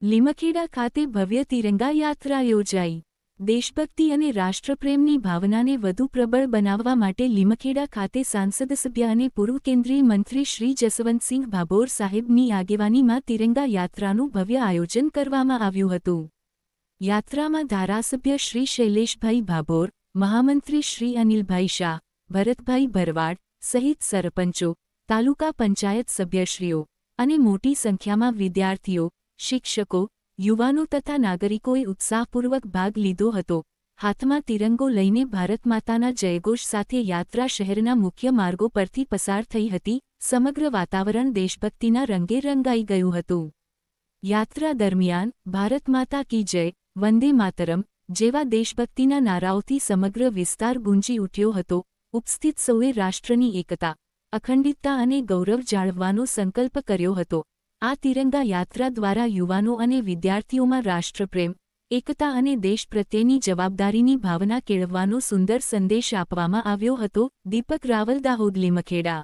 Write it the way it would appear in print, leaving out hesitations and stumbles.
લીમખેડા ખાતે ભવ્ય તિરંગા યાત્રા યોજાઈ। દેશભક્તિ અને રાષ્ટ્રપ્રેમની ભાવનાને વધુ પ્રબળ બનાવવા માટે લીમખેડા ખાતે સાંસદ સભ્ય અને પૂર્વ કેન્દ્રીય મંત્રી શ્રી જસવંતસિંહ ભાભોર સાહેબની આગેવાનીમાં તિરંગા યાત્રાનું ભવ્ય આયોજન કરવામાં આવ્યું હતું। યાત્રામાં ધારાસભ્ય શ્રી શૈલેષભાઈ ભાભોર, મહામંત્રી શ્રી અનિલભાઈ શાહ, ભરતભાઈ ભરવાડ સહિત સરપંચો, તાલુકા પંચાયત સભ્યશ્રીઓ અને મોટી સંખ્યામાં વિદ્યાર્થીઓ, શિક્ષકો, યુવાનો તથા નાગરિકોએ ઉત્સાહપૂર્વક ભાગ લીધો હતો। હાથમાં તિરંગો લઈને ભારત માતાના જયઘોષ સાથે યાત્રા શહેરના મુખ્ય માર્ગો પરથી પસાર થઈ હતી। સમગ્ર વાતાવરણ દેશભક્તિના રંગે રંગાઈ ગયું હતું। યાત્રા દરમિયાન ભારત માતા કી જય, વંદે માતરમ જેવા દેશભક્તિના નારાઓથી સમગ્ર વિસ્તાર ગુંજી ઉઠ્યો હતો। ઉપસ્થિત સૌએ રાષ્ટ્રની એકતા, અખંડિતતા અને ગૌરવ જાળવવાનો સંકલ્પ કર્યો હતો। આ તિરંગા યાત્રા દ્વારા યુવાનો અને વિદ્યાર્થીઓમાં રાષ્ટ્રપ્રેમ, એકતા અને દેશ પ્રત્યેની જવાબદારીની ભાવના કેળવવાનો સુંદર સંદેશ આપવામાં આવ્યો હતો। દીપક રાવલ, દાહોદ, લીમખેડા।